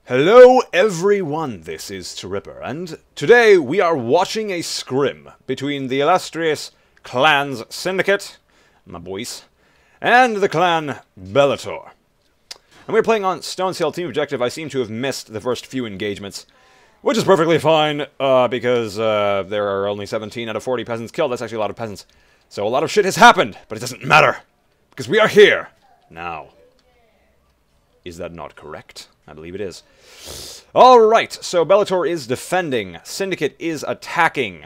Hello everyone, this is Tripper, and today we are watching a scrim between the illustrious clans Syndicate, my boys, and the clan Bellator. And we're playing on Stoneshill team objective. I seem to have missed the first few engagements, which is perfectly fine, because there are only 17 out of 40 peasants killed. That's actually a lot of peasants. So a lot of shit has happened, but it doesn't matter, because we are here now. Is that not correct? I believe it is. Alright, so Bellator is defending. Syndicate is attacking.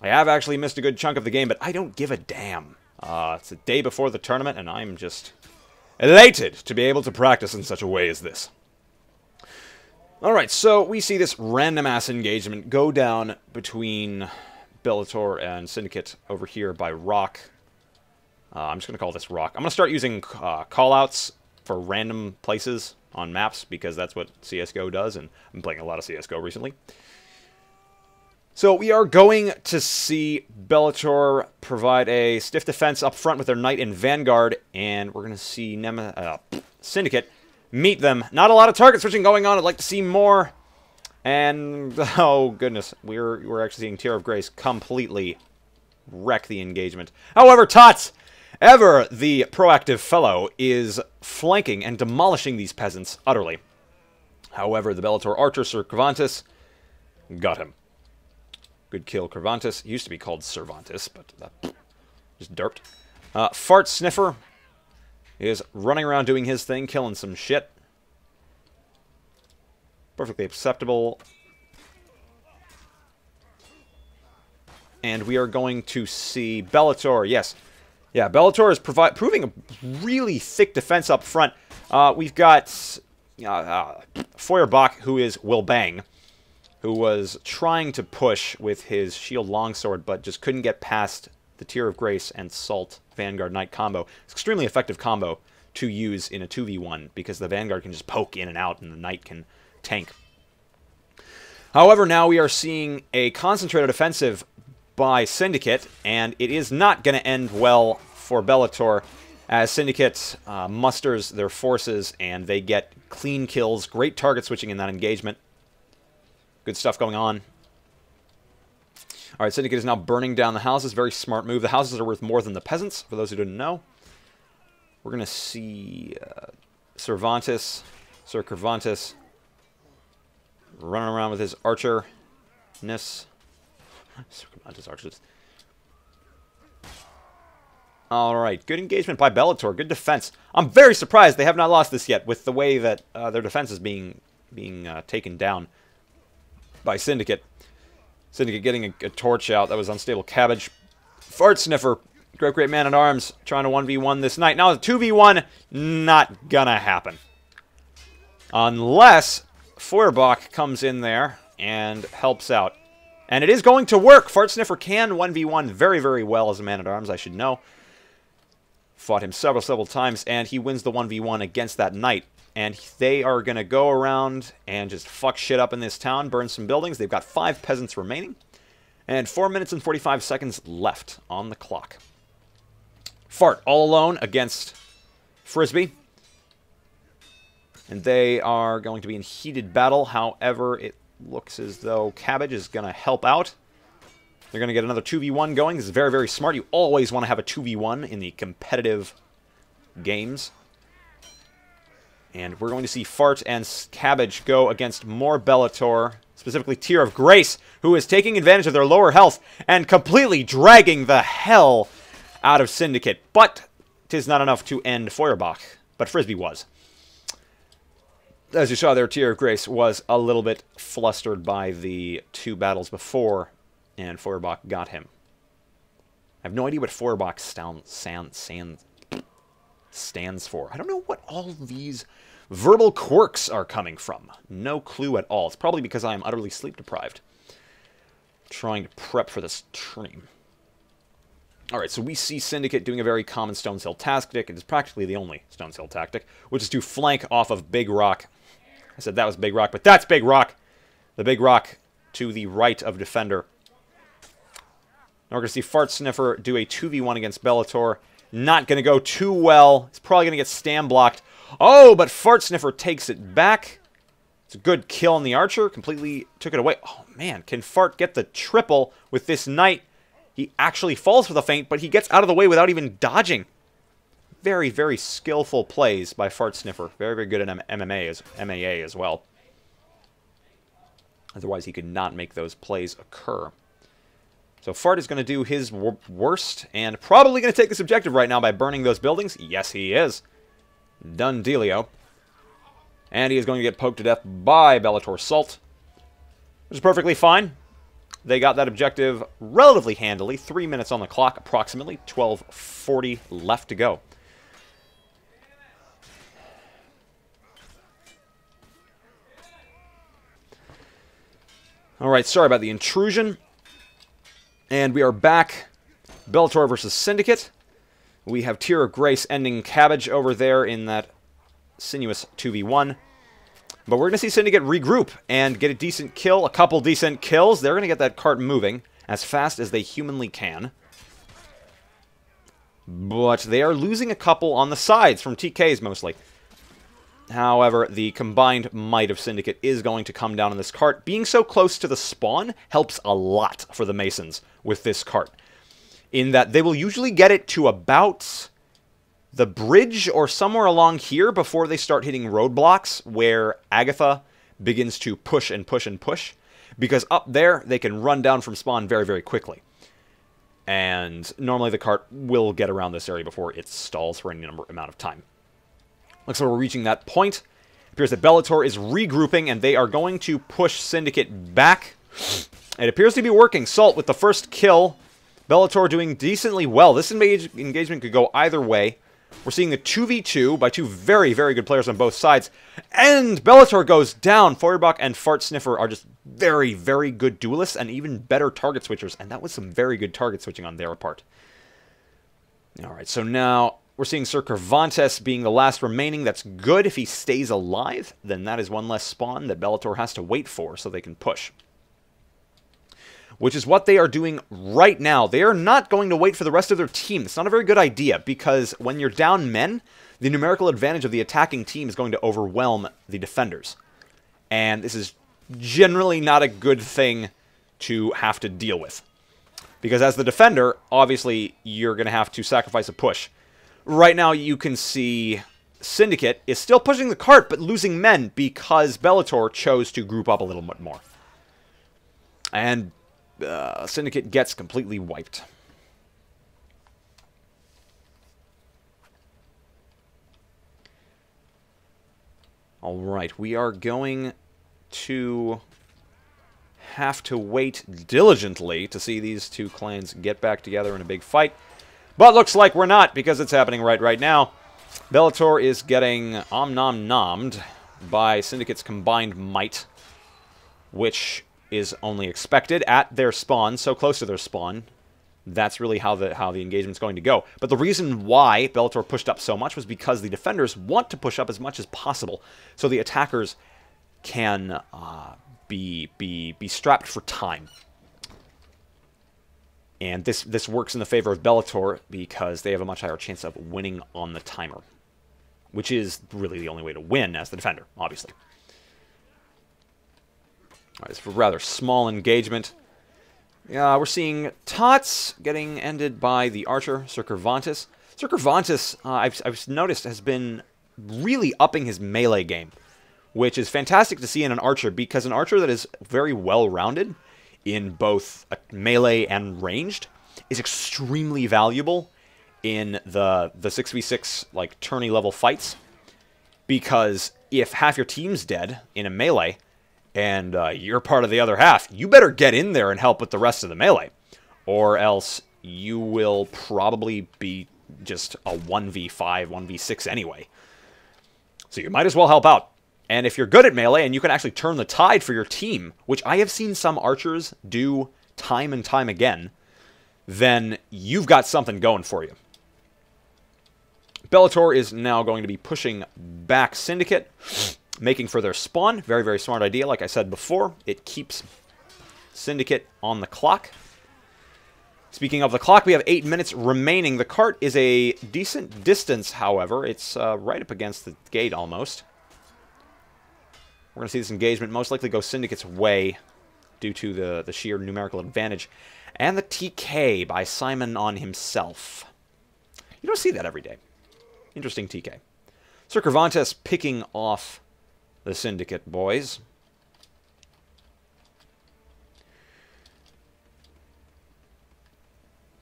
I have actually missed a good chunk of the game, but I don't give a damn. It's the day before the tournament, and I'm just elated to be able to practice in such a way as this. Alright, so we see this random-ass engagement go down between Bellator and Syndicate over here by Rock. I'm just going to call this Rock. I'm going to start using callouts for random places on maps, because that's what CSGO does, and I'm playing a lot of CSGO recently. So we are going to see Bellator provide a stiff defense up front with their Knight and Vanguard, and we're going to see Syndicate meet them. Not a lot of target switching going on. I'd like to see more. And, oh goodness, we're actually seeing Tear of Grace completely wreck the engagement. However, Tots! Ever, the proactive fellow, is flanking and demolishing these peasants utterly. However, the Bellator archer, Sir Cervantes, got him. Good kill, Cervantes. He used to be called Cervantes, but that just derped. Fart Sniffer is running around doing his thing, killing some shit. Perfectly acceptable. And we are going to see Bellator, yes. Yeah, Bellator is proving a really thick defense up front. We've got Feuerbach, who is Will Bang, who was trying to push with his shield longsword, but just couldn't get past the Tear of Grace and Salt Vanguard Knight combo. It's an extremely effective combo to use in a 2v1, because the Vanguard can just poke in and out, and the Knight can tank. However, now we are seeing a concentrated offensive by Syndicate, and it is not going to end well for Bellator, as Syndicate musters their forces, and they get clean kills, great target switching in that engagement. Good stuff going on. Alright, Syndicate is now burning down the houses, very smart move. The houses are worth more than the peasants, for those who didn't know. We're going to see Sir Cervantes running around with his archer-ness. Alright, good engagement by Bellator, good defense. I'm very surprised they have not lost this yet, with the way that their defense is being taken down by Syndicate. Syndicate getting a torch out, that was unstable cabbage. Fart Sniffer, great man-at-arms, trying to 1v1 this night. Now, 2v1, not gonna happen. Unless Feuerbach comes in there and helps out. And it is going to work! Fart Sniffer can 1v1 very well as a man-at-arms, I should know. Fought him several times, and he wins the 1v1 against that knight. And they are going to go around and just fuck shit up in this town, burn some buildings. They've got 5 peasants remaining, and 4 minutes and 45 seconds left on the clock. Fart all alone against Frisbee. And they are going to be in heated battle. However, it looks as though Cabbage is going to help out. They're going to get another 2v1 going. This is very smart. You always want to have a 2v1 in the competitive games. And we're going to see Fart and Cabbage go against more Bellator, specifically Tear of Grace, who is taking advantage of their lower health and completely dragging the hell out of Syndicate. But 'tis not enough to end Feuerbach, but Frisbee was. As you saw there, Tear of Grace was a little bit flustered by the 2 battles before, and Feuerbach got him. I have no idea what Feuerbach stands for. I don't know what all these verbal quirks are coming from. No clue at all. It's probably because I am utterly sleep deprived. Trying to prep for this stream. Alright, so we see Syndicate doing a very common Stoneshill tactic. It is practically the only Stoneshill tactic, which is to flank off of Big Rock. I said that was Big Rock, but that's Big Rock! The Big Rock to the right of Defender. Now we're going to see Fart Sniffer do a 2v1 against Bellator. Not going to go too well. He's probably going to get stam blocked. Oh, but Fart Sniffer takes it back. It's a good kill on the archer. Completely took it away. Oh, man. Can Fart get the triple with this knight? He actually falls for the feint, but he gets out of the way without even dodging. Very, very skillful plays by Fart Sniffer. Very, very good at MAA as well. Otherwise, he could not make those plays occur. So Fart is going to do his worst, and probably going to take this objective right now by burning those buildings. Yes, he is. Done dealio. And he is going to get poked to death by Bellator Salt, which is perfectly fine. They got that objective relatively handily. 3 minutes on the clock, approximately. 12:40 left to go. Alright, sorry about the intrusion. And we are back. Bellator versus Syndicate. We have Tear of Grace ending Cabbage over there in that sinuous 2v1. But we're going to see Syndicate regroup and get a decent kill, a couple decent kills. They're going to get that cart moving as fast as they humanly can. But they are losing a couple on the sides from TKs mostly. However, the combined might of Syndicate is going to come down on this cart. Being so close to the spawn helps a lot for the Masons with this cart, in that they will usually get it to about the bridge or somewhere along here before they start hitting roadblocks where Agatha begins to push and push and push, because up there they can run down from spawn very, very quickly. And normally the cart will get around this area before it stalls for any amount of time. Looks like we're reaching that point. It appears that Bellator is regrouping, and they are going to push Syndicate back. It appears to be working. Salt with the first kill. Bellator doing decently well. This engagement could go either way. We're seeing the 2v2 by two very, very good players on both sides. And Bellator goes down. Feuerbach and Fart Sniffer are just very, very good duelists and even better target switchers. And that was some very good target switching on their part. Alright, so now we're seeing Sir Cervantes being the last remaining. That's good. If he stays alive, then that is one less spawn that Bellator has to wait for so they can push. Which is what they are doing right now. They are not going to wait for the rest of their team. It's not a very good idea, because when you're down men, the numerical advantage of the attacking team is going to overwhelm the defenders. And this is generally not a good thing to have to deal with. Because as the defender, obviously, you're going to have to sacrifice a push. Right now, you can see Syndicate is still pushing the cart, but losing men because Bellator chose to group up a little bit more. And Syndicate gets completely wiped. Alright, we are going to have to wait diligently to see these two clans get back together in a big fight. But looks like we're not, because it's happening right now. Bellator is getting om-nom-nommed by Syndicate's combined might, which is only expected at their spawn, so close to their spawn. That's really how the engagement's going to go. But the reason why Bellator pushed up so much was because the defenders want to push up as much as possible, so the attackers can be strapped for time. And this works in the favor of Bellator because they have a much higher chance of winning on the timer, which is really the only way to win as the defender, obviously. All right, it's a rather small engagement. We're seeing Tots getting ended by the archer, Sir Cervantes. Sir Cervantes, I've noticed, has been really upping his melee game, which is fantastic to see in an archer, because an archer that is very well-rounded in both melee and ranged is extremely valuable in the 6v6 like tourney level fights, because if half your team's dead in a melee and you're part of the other half, you better get in there and help with the rest of the melee, or else you will probably be just a 1v5, 1v6 anyway. So you might as well help out. And if you're good at melee and you can actually turn the tide for your team, which I have seen some archers do time and time again, then you've got something going for you. Bellator is now going to be pushing back Syndicate, making for their spawn. Very, very smart idea. Like I said before, it keeps Syndicate on the clock. Speaking of the clock, we have 8 minutes remaining. The cart is a decent distance, however. It's right up against the gate almost. We're going to see this engagement most likely go Syndicate's way due to the sheer numerical advantage. And the TK by Simon on himself. You don't see that every day. Interesting TK. Sir Cervantes picking off the Syndicate boys.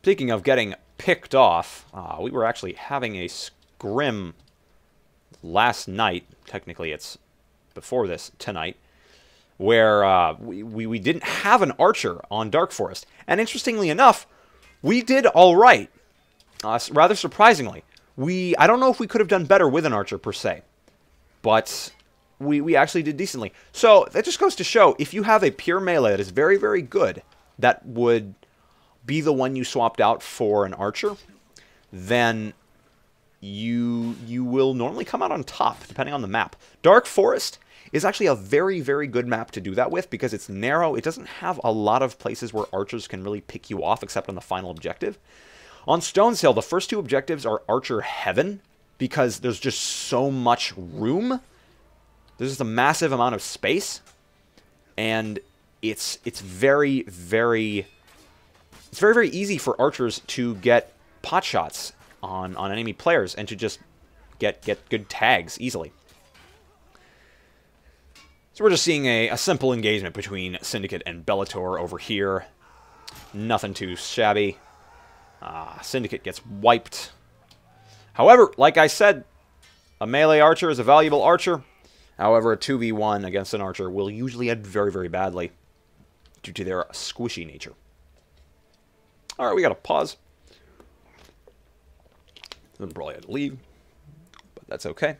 Speaking of getting picked off, we were actually having a scrim last night. Technically, it's before this tonight, where we didn't have an archer on Dark Forest. And interestingly enough, we did all right. Rather surprisingly. I don't know if we could have done better with an archer, per se. But we actually did decently. So, that just goes to show, if you have a pure melee that is very, very good, that would be the one you swapped out for an archer, then you will normally come out on top, depending on the map. Dark Forest is actually a very, very good map to do that with, because it's narrow. It doesn't have a lot of places where archers can really pick you off, except on the final objective. On Stoneshill, the first two objectives are Archer Heaven, because there's just so much room. There's just a massive amount of space, and it's very, very easy for archers to get pot shots on enemy players and to just get good tags easily. So we're just seeing a simple engagement between Syndicate and Bellator over here. Nothing too shabby. Syndicate gets wiped. However, like I said, a melee archer is a valuable archer. However, a 2v1 against an archer will usually end very, very badly due to their squishy nature. Alright, we gotta pause. Probably had to leave, but that's okay.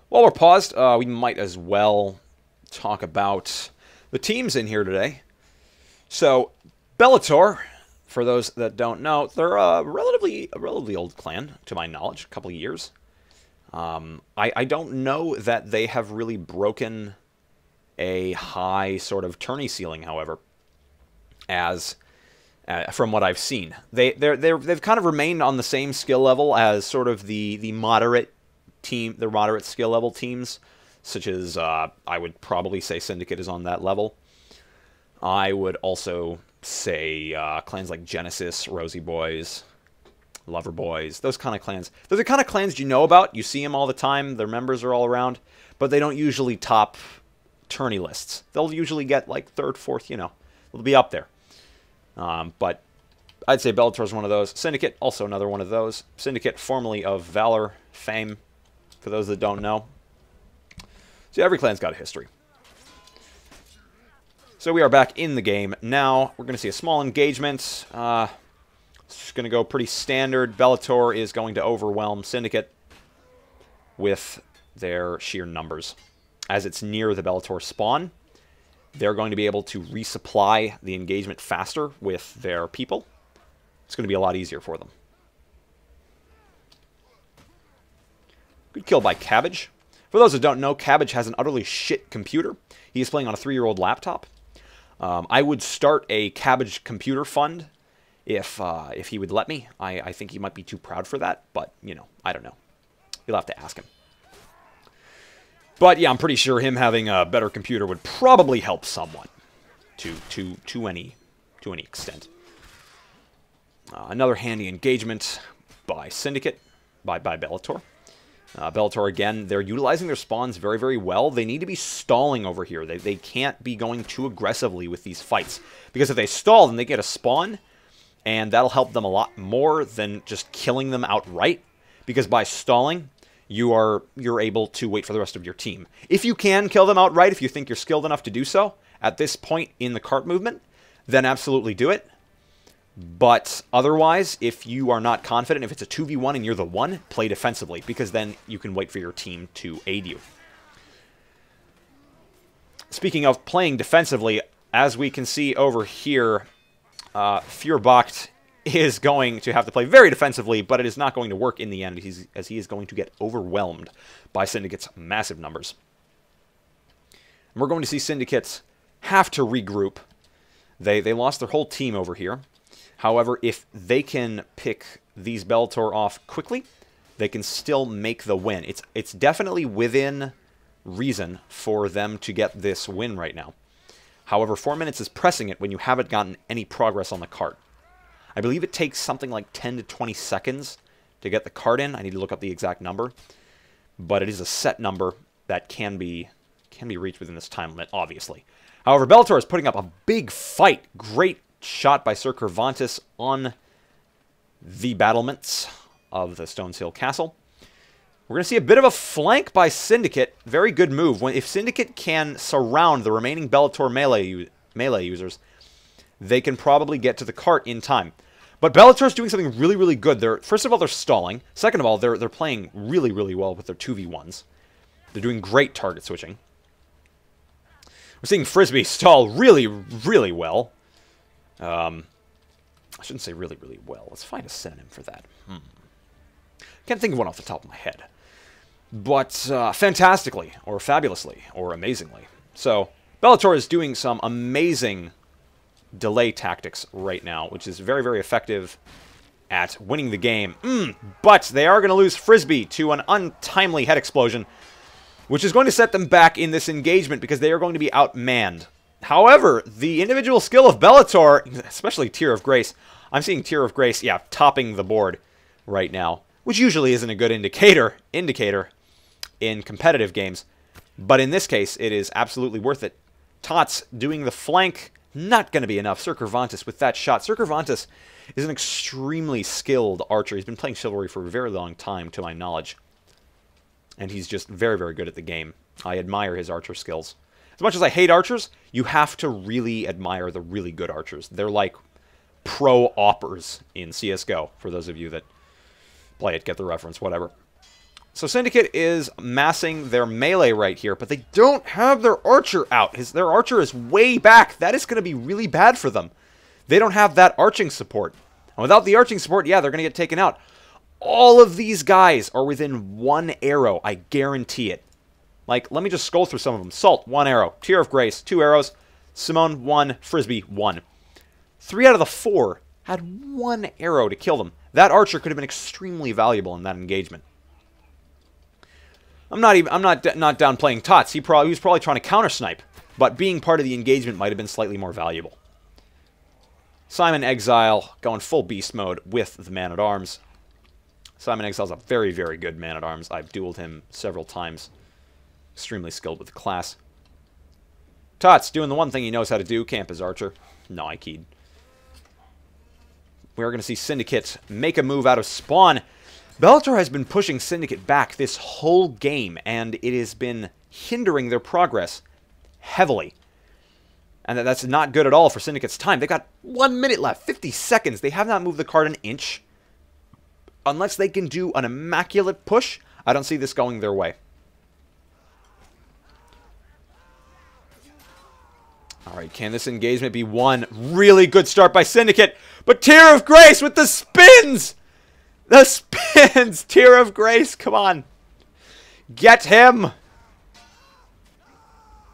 While we're paused, we might as well talk about the teams in here today. So, Bellator, for those that don't know, they're a relatively old clan, to my knowledge, a couple of years. I don't know that they have really broken a high sort of tourney ceiling, however, as from what I've seen. They've kind of remained on the same skill level as sort of the moderate team, the moderate skill level teams, such as I would probably say Syndicate is on that level. I would also say clans like Genesis, Rosie Boys, Lover Boys, those kind of clans. They're the kind of clans you know about. You see them all the time. Their members are all around, but they don't usually top tourney lists. They'll usually get like third, fourth, you know. They'll be up there. But I'd say Bellator is one of those. Syndicate, also another one of those. Syndicate, formerly of Valor fame, for those that don't know. So every clan's got a history. So we are back in the game. Now, we're going to see a small engagement. It's just going to go pretty standard. Bellator is going to overwhelm Syndicate with their sheer numbers. As it's near the Bellator spawn, they're going to be able to resupply the engagement faster with their people. It's going to be a lot easier for them. Good kill by Cabbage. For those that don't know, Cabbage has an utterly shit computer. He is playing on a 3-year-old laptop. I would start a Cabbage computer fund if he would let me. I think he might be too proud for that, but, you know, I don't know. You'll have to ask him. But, yeah, I'm pretty sure him having a better computer would probably help somewhat to any extent. Another handy engagement by Syndicate, by Bellator. Bellator, again, they're utilizing their spawns very, very well. They need to be stalling over here. They can't be going too aggressively with these fights. Because if they stall, then they get a spawn, and that'll help them a lot more than just killing them outright. Because by stalling, you're able to wait for the rest of your team. If you can kill them outright, if you think you're skilled enough to do so, at this point in the cart movement, then absolutely do it. But otherwise, if you are not confident, if it's a 2v1 and you're the one, play defensively, because then you can wait for your team to aid you. Speaking of playing defensively, as we can see over here, Feuerbacht is going to have to play very defensively, but it is not going to work in the end, as he is going to get overwhelmed by Syndicate's massive numbers. And we're going to see Syndicates have to regroup. They lost their whole team over here. However, if they can pick these Bellator off quickly, they can still make the win. It's definitely within reason for them to get this win right now. However, 4 minutes is pressing it when you haven't gotten any progress on the cart. I believe it takes something like 10 to 20 seconds to get the cart in. I need to look up the exact number. But it is a set number that can be reached within this time limit, obviously. However, Bellator is putting up a big fight. Great shot by Sir Cervantes on the battlements of the Stoneshill Castle. We're going to see a bit of a flank by Syndicate. Very good move. If Syndicate can surround the remaining Bellator melee users, they can probably get to the cart in time. But Bellator's doing something really, really good. First of all, they're stalling. Second of all, they're playing really, really well with their 2v1s. They're doing great target switching. We're seeing Frisbee stall really, really well. I shouldn't say really, really well. Let's find a synonym for that. Can't think of one off the top of my head. But fantastically, or fabulously, or amazingly. So, Bellator is doing some amazing delay tactics right now, which is very, very effective at winning the game. But they are going to lose Frisbee to an untimely head explosion, which is going to set them back in this engagement because they are going to be outmanned. However, the individual skill of Bellator, especially Tear of Grace, I'm seeing Tear of Grace, yeah, topping the board right now, which usually isn't a good indicator in competitive games. But in this case, it is absolutely worth it. Tots doing the flank, not going to be enough. Sir Cervantes with that shot. Sir Cervantes is an extremely skilled archer. He's been playing Chivalry for a very long time, to my knowledge. And he's just very, very good at the game. I admire his archer skills. As much as I hate archers, you have to really admire the really good archers. They're like pro-oppers in CSGO, for those of you that play it, get the reference, whatever. So Syndicate is massing their melee right here, but they don't have their archer out. Their archer is way back. That is going to be really bad for them. They don't have that arching support. And without the arching support, yeah, they're going to get taken out. All of these guys are within 1 arrow. I guarantee it. Like, let me just scroll through some of them. Salt, 1 arrow. Tear of Grace, 2 arrows. Simone, 1. Frisbee, 1. 3 out of the 4 had 1 arrow to kill them. That archer could have been extremely valuable in that engagement. I'm not downplaying Tots. He was probably trying to counter snipe, but being part of the engagement might have been slightly more valuable. Simon Exile going full beast mode with the Man-at-Arms. Simon Exile's a very, very good Man-at-Arms. I've dueled him several times. Extremely skilled with the class. Tots doing the one thing he knows how to do, camp his archer. No, I keyed. We are going to see Syndicate make a move out of spawn. Bellator has been pushing Syndicate back this whole game, and it has been hindering their progress heavily. And that's not good at all for Syndicate's time. They got 1 minute left, 50 seconds. They have not moved the card an inch. Unless they can do an immaculate push, I don't see this going their way. Alright, can this engagement be won? Really good start by Syndicate, but Tear of Grace with the spins! The spins! Tear of Grace, come on. Get him!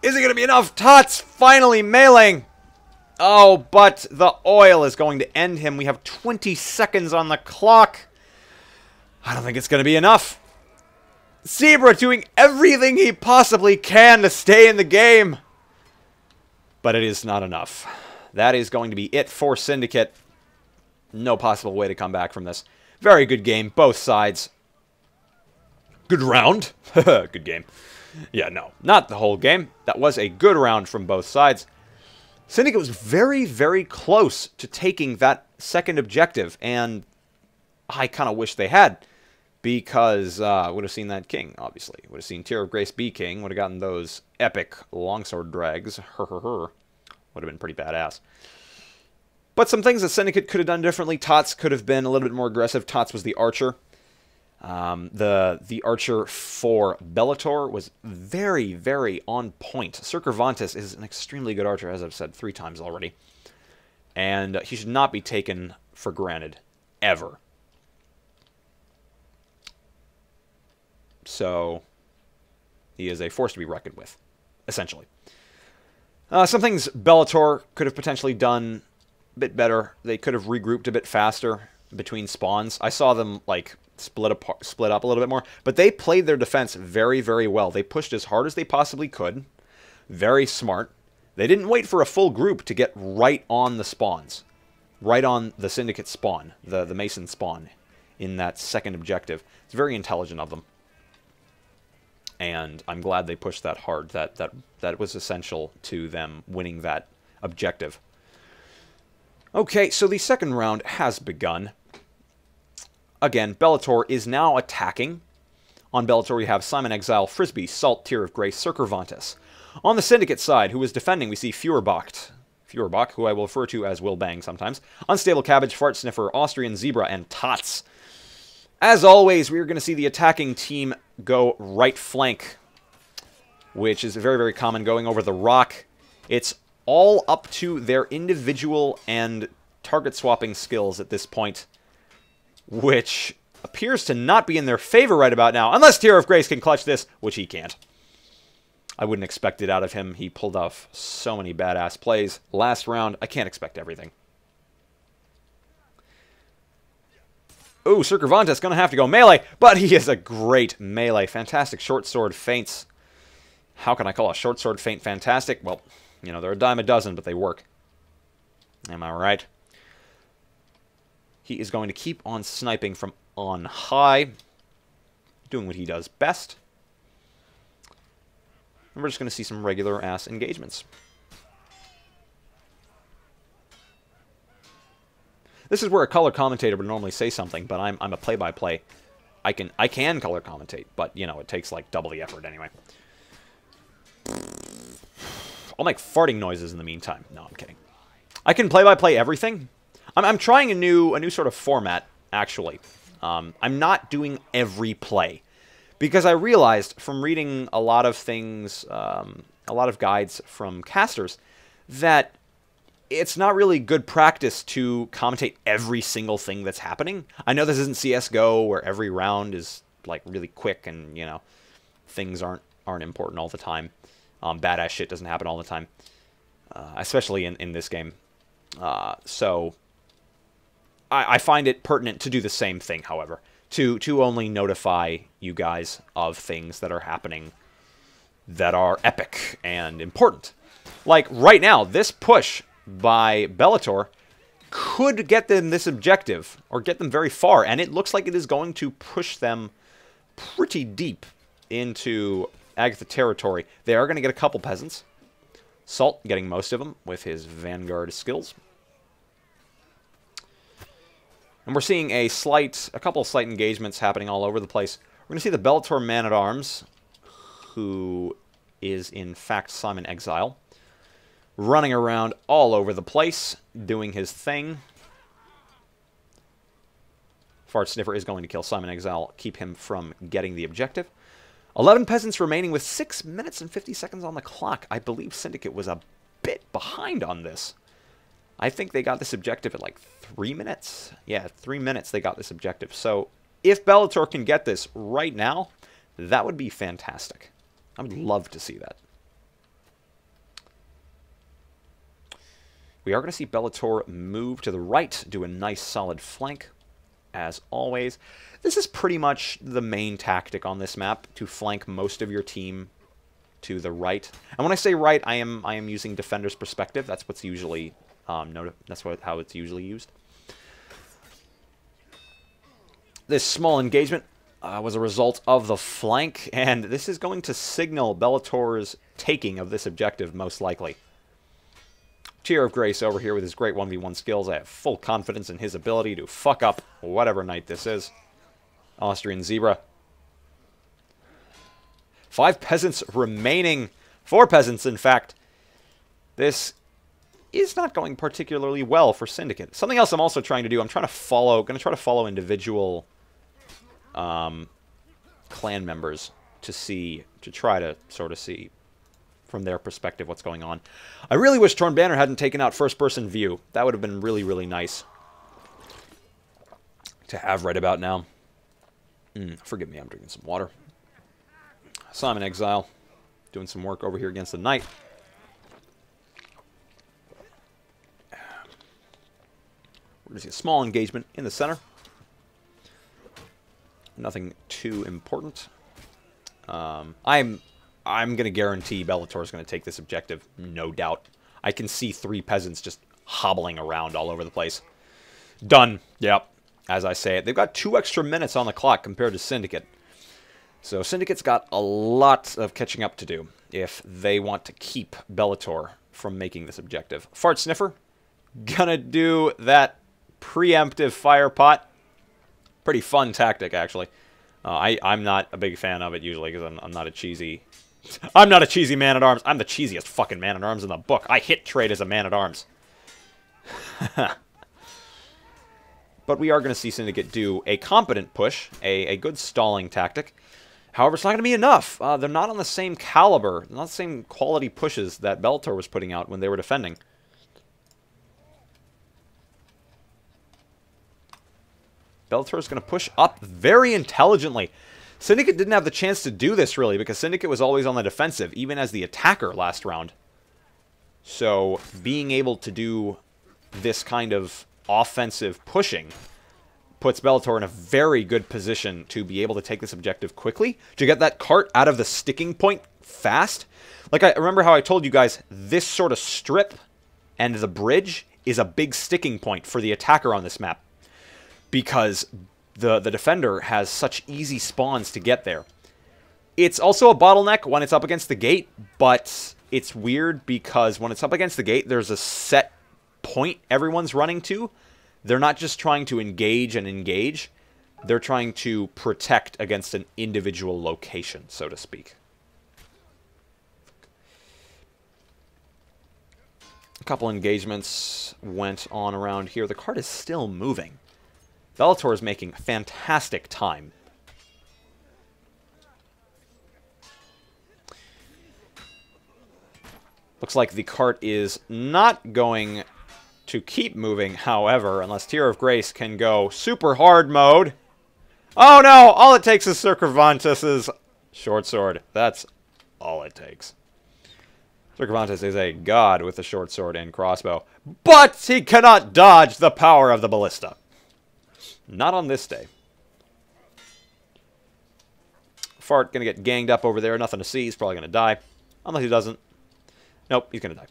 Is it going to be enough? Tots finally meleeing. Oh, but the oil is going to end him. We have 20 seconds on the clock. I don't think it's going to be enough. Zebra doing everything he possibly can to stay in the game. But it is not enough. That is going to be it for Syndicate. No possible way to come back from this. Very good game, both sides. Good round. Good game. Yeah, no, not the whole game. That was a good round from both sides. Syndicate was very, very close to taking that second objective, and I kind of wish they had, because would have seen that king, obviously. Would have seen Tear of Grace be king, would have gotten those epic longsword drags. Would have been pretty badass. But some things that Syndicate could have done differently. Tots could have been a little bit more aggressive. Tots was the archer. The archer for Bellator was very, very on point. Sir Cervantes is an extremely good archer, as I've said 3 times already. And he should not be taken for granted, ever. So, he is a force to be reckoned with, essentially. Some things Bellator could have potentially done a bit better. They could have regrouped a bit faster. between spawns. I saw them, like, split up a little bit more. But they played their defense very, very well. They pushed as hard as they possibly could. Very smart. They didn't wait for a full group to get right on the spawns. Right on the Syndicate spawn. The Mason spawn. In that second objective. It's very intelligent of them. And I'm glad they pushed that hard. That was essential to them winning that objective. Okay, so the second round has begun. Again, Bellator is now attacking. On Bellator, we have Simon Exile, Frisbee, Salt, Tear of Grace, Cervantes. On the Syndicate side, who is defending, we see Feuerbach, who I will refer to as Will Bang sometimes. Unstable Cabbage, Fart Sniffer, Austrian Zebra, and Tots. As always, we are going to see the attacking team go right flank, which is very, very common, going over the rock. It's all up to their individual and target swapping skills at this point, which appears to not be in their favor right about now, unless Tear of Grace can clutch this, which he can't. I wouldn't expect it out of him. He pulled off so many badass plays last round. I can't expect everything. Ooh, Cervantes going to have to go melee, but he is a great melee. Fantastic short sword feints. How can I call a short sword feint fantastic? Well, you know, they're a dime a dozen, but they work. Am I right? He is going to keep on sniping from on high, doing what he does best. And we're just going to see some regular-ass engagements. This is where a color commentator would normally say something, but I'm a play-by-play. I can color commentate, but, you know, it takes, like, double the effort anyway. I'll make farting noises in the meantime. No, I'm kidding. I can play-by-play everything. I'm trying a new sort of format, actually. I'm not doing every play. Because I realized from reading a lot of things, a lot of guides from casters, that it's not really good practice to commentate every single thing that's happening. I know this isn't CSGO where every round is like really quick and, you know, things aren't important all the time. Badass shit doesn't happen all the time, especially in this game. So I find it pertinent to do the same thing, however, to only notify you guys of things that are happening that are epic and important. Like right now, this push by Bellator could get them this objective, or get them very far, and it looks like it is going to push them pretty deep into Agatha territory. They are going to get a couple peasants. Salt getting most of them with his Vanguard skills. And we're seeing a couple of slight engagements happening all over the place. We're going to see the Bellator Man-at-Arms, who is in fact Simon Exile, running around all over the place, doing his thing. Fart Sniffer is going to kill Simon Exile, keep him from getting the objective. 11 peasants remaining with 6 minutes and 50 seconds on the clock. I believe Syndicate was a bit behind on this. I think they got this objective at like 3 minutes. Yeah, 3 minutes they got this objective. So if Bellator can get this right now, that would be fantastic. I would love to see that. We are going to see Bellator move to the right, do a nice solid flank, as always. This is pretty much the main tactic on this map, to flank most of your team to the right. And when I say right, I am using defender's perspective. That's what's usually how it's usually used. This small engagement was a result of the flank, and this is going to signal Bellator's taking of this objective, most likely. Tear of Grace over here with his great 1v1 skills. I have full confidence in his ability to fuck up whatever knight this is. Austrian Zebra. 5 peasants remaining. 4 peasants, in fact. This is not going particularly well for Syndicate. Something else I'm also trying to do, I'm trying to follow individual clan members to try to sort of see from their perspective what's going on. I really wish Torn Banner hadn't taken out first-person view. That would have been really, really nice to have right about now. Forgive me, I'm drinking some water. Simon Exile doing some work over here against the knight. We're going to see a small engagement in the center. Nothing too important. I'm going to guarantee Bellator is going to take this objective, no doubt. I can see 3 peasants just hobbling around all over the place. Done. Yep. As I say it. They've got 2 extra minutes on the clock compared to Syndicate. So Syndicate's got a lot of catching up to do if they want to keep Bellator from making this objective. Fart Sniffer. Gonna do that preemptive fire pot. Pretty fun tactic, actually. I'm not a big fan of it usually because I'm not a cheesy... I'm not a cheesy man-at-arms. I'm the cheesiest fucking man-at-arms in the book. I hit trade as a man-at-arms. But we are going to see Syndicate do a competent push, a good stalling tactic. However, it's not going to be enough. They're not on the same caliber, not the same quality pushes that Bellator was putting out when they were defending. Bellator is going to push up very intelligently. Syndicate didn't have the chance to do this, really, because Syndicate was always on the defensive, even as the attacker last round. So, being able to do this kind of offensive pushing puts Bellator in a very good position to be able to take this objective quickly, to get that cart out of the sticking point fast. Like, I remember how I told you guys, this sort of strip and the bridge is a big sticking point for the attacker on this map, because the defender has such easy spawns to get there. It's also a bottleneck when it's up against the gate, but it's weird because when it's up against the gate, there's a set point everyone's running to. They're not just trying to engage and engage. They're trying to protect against an individual location, so to speak. A couple engagements went on around here. The card is still moving. Bellator is making fantastic time. Looks like the cart is not going to keep moving, however, unless Tear of Grace can go super hard mode. Oh no! All it takes is Sir Cervantes' short sword. That's all it takes. Sir Cervantes is a god with a short sword and crossbow, but he cannot dodge the power of the ballista. Not on this day. Fart gonna get ganged up over there. Nothing to see. He's probably gonna die. Unless he doesn't. Nope, he's gonna die.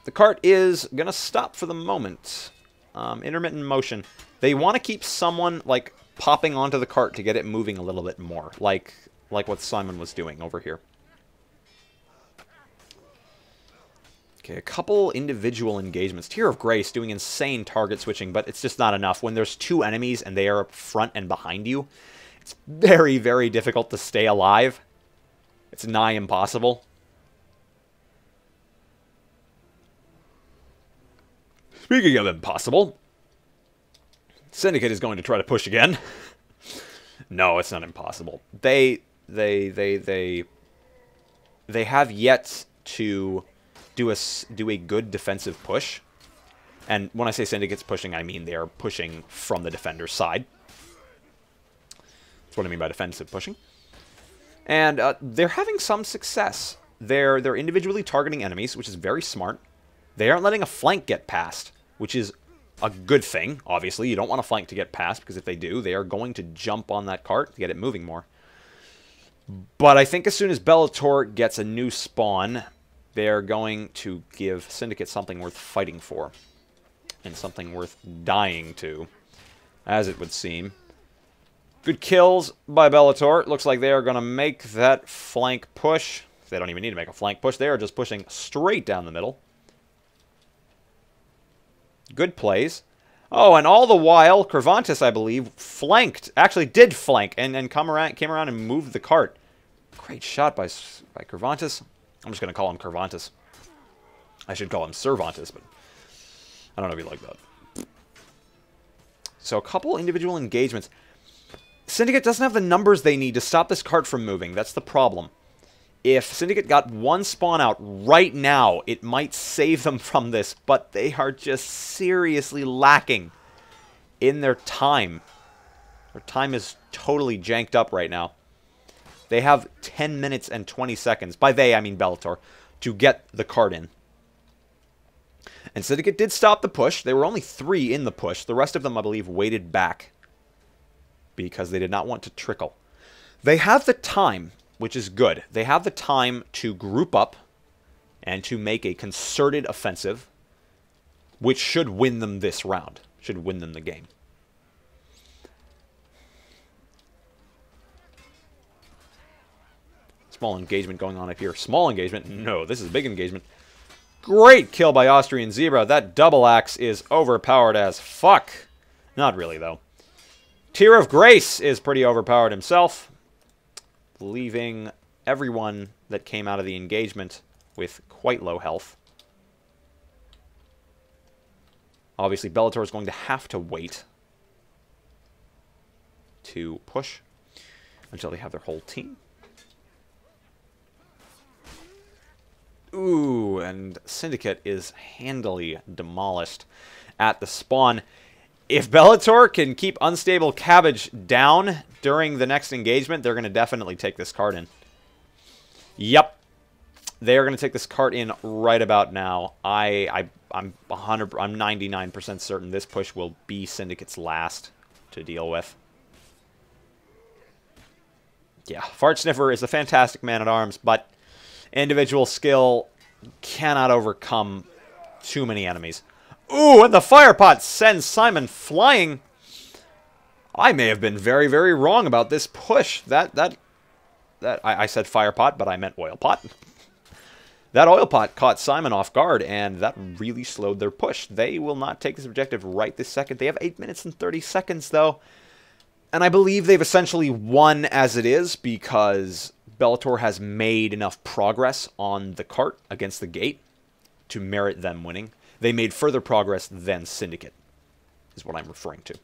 The cart is gonna stop for the moment. Intermittent motion. They want to keep someone, like, popping onto the cart to get it moving a little bit more. Like what Simon was doing over here. Okay, a couple individual engagements. Tear of Grace doing insane target switching, but it's just not enough. When there's 2 enemies and they are up front and behind you, it's very, very difficult to stay alive. It's nigh impossible. Speaking of impossible, Syndicate is going to try to push again. No, it's not impossible. They have yet to do a good defensive push. And when I say Syndicate's pushing, I mean they are pushing from the defender's side. That's what I mean by defensive pushing. And they're having some success. They're individually targeting enemies, which is very smart. They aren't letting a flank get past, which is a good thing. Obviously, you don't want a flank to get past, because if they do, they are going to jump on that cart to get it moving more. But I think as soon as Bellator gets a new spawn, they're going to give Syndicate something worth fighting for. And something worth dying to, as it would seem. Good kills by Bellator. It looks like they are going to make that flank push. They don't even need to make a flank push. They are just pushing straight down the middle. Good plays. Oh, and all the while, Cervantes, I believe, flanked. Actually did flank and came around and moved the cart. Great shot by Cervantes. I'm just going to call him Cervantes. I should call him Cervantes, but I don't know if you like that. So a couple individual engagements. Syndicate doesn't have the numbers they need to stop this cart from moving. That's the problem. If Syndicate got one spawn out right now, it might save them from this, but they are just seriously lacking in their time. Their time is totally janked up right now. They have 10 minutes and 20 seconds, by they I mean Bellator, to get the cart in. And Syndicate did stop the push. There were only 3 in the push. The rest of them, I believe, waited back because they did not want to trickle. They have the time, which is good. They have the time to group up and to make a concerted offensive, which should win them this round, should win them the game. Small engagement going on up here. Small engagement? No, this is a big engagement. Great kill by Austrian Zebra. That double axe is overpowered as fuck. Not really, though. Tear of Grace is pretty overpowered himself, leaving everyone that came out of the engagement with quite low health. Obviously, Bellator is going to have to wait to push until they have their whole team. Ooh, and Syndicate is handily demolished at the spawn. If Bellator can keep Unstable Cabbage down during the next engagement, they're going to definitely take this card in. Yep. They are going to take this card in right about now. I'm 99% certain this push will be Syndicate's last to deal with. Yeah, Fart Sniffer is a fantastic man-at-arms, but individual skill cannot overcome too many enemies. Ooh, and the fire pot sends Simon flying. I may have been very, very wrong about this push. I said fire pot, but I meant oil pot. That oil pot caught Simon off guard, and that really slowed their push. They will not take this objective right this second. They have 8 minutes and 30 seconds, though. And I believe they've essentially won as it is because Bellator has made enough progress on the cart against the gate to merit them winning. They made further progress than Syndicate, is what I'm referring to.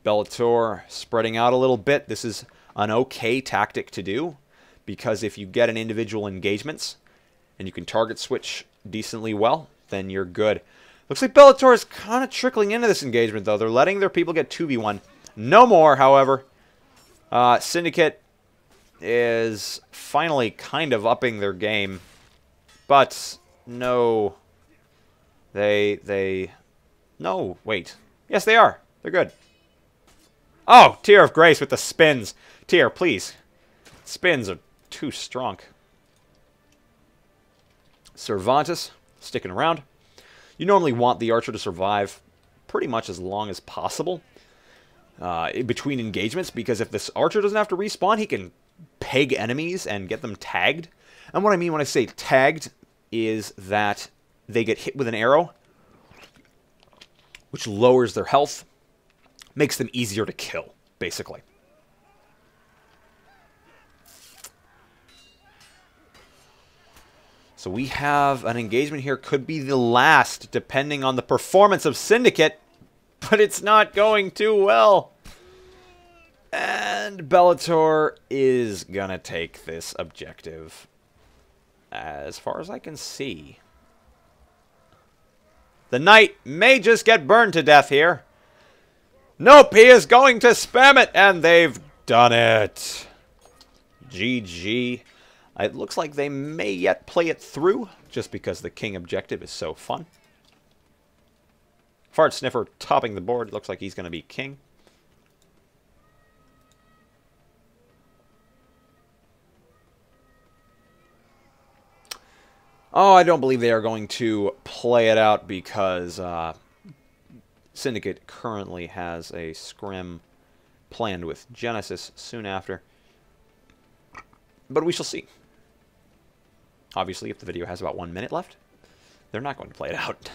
Bellator spreading out a little bit. This is an okay tactic to do, because if you get an individual engagements and you can target switch decently well, then you're good. Looks like Bellator is kind of trickling into this engagement, though. They're letting their people get 2v1. No more, however. Syndicate is finally kind of upping their game. But, no. No, wait. Yes, they are. They're good. Oh, Tear of Grace with the spins. Tear, please. Spins are too strong. Cervantes, sticking around. You normally want the archer to survive pretty much as long as possible between engagements, because if this archer doesn't have to respawn, he can peg enemies and get them tagged. And what I mean when I say tagged is that they get hit with an arrow, which lowers their health, makes them easier to kill, basically. So we have an engagement here. Could be the last, depending on the performance of Syndicate. But it's not going too well. And Bellator is going to take this objective. As far as I can see. The knight may just get burned to death here. Nope, he is going to spam it. And they've done it. GG. It looks like they may yet play it through, just because the king objective is so fun. Fart Sniffer topping the board. It looks like he's going to be king. Oh, I don't believe they are going to play it out because Syndicate currently has a scrim planned with Genesis soon after. But we shall see. Obviously, if the video has about 1 minute left, they're not going to play it out.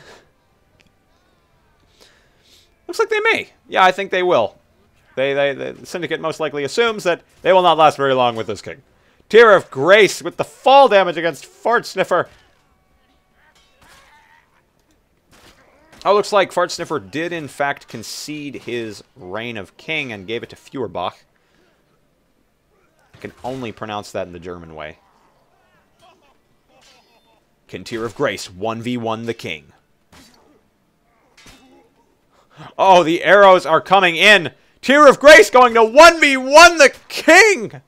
Looks like they may. Yeah, I think they will. The Syndicate most likely assumes that they will not last very long with this king. Tear of Grace with the fall damage against Fart Sniffer. Oh, looks like Fart Sniffer did in fact concede his reign of king and gave it to Feuerbach. I can only pronounce that in the German way. Can Tear of Grace 1v1 the king? Oh, the arrows are coming in. Tear of Grace going to 1v1 the king!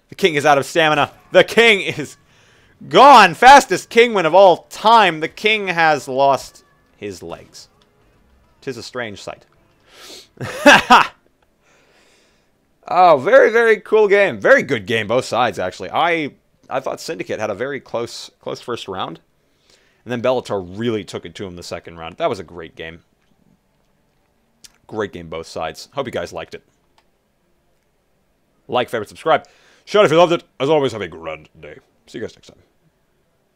The king is out of stamina. The king is gone. Fastest king win of all time. The king has lost his legs. 'Tis a strange sight. Oh, very, very cool game. Very good game, both sides, actually. I thought Syndicate had a very close first round. And then Bellator really took it to him the second round. That was a great game. Great game, both sides. Hope you guys liked it. Like, favorite, subscribe. Shout out if you loved it. As always, have a grand day. See you guys next time.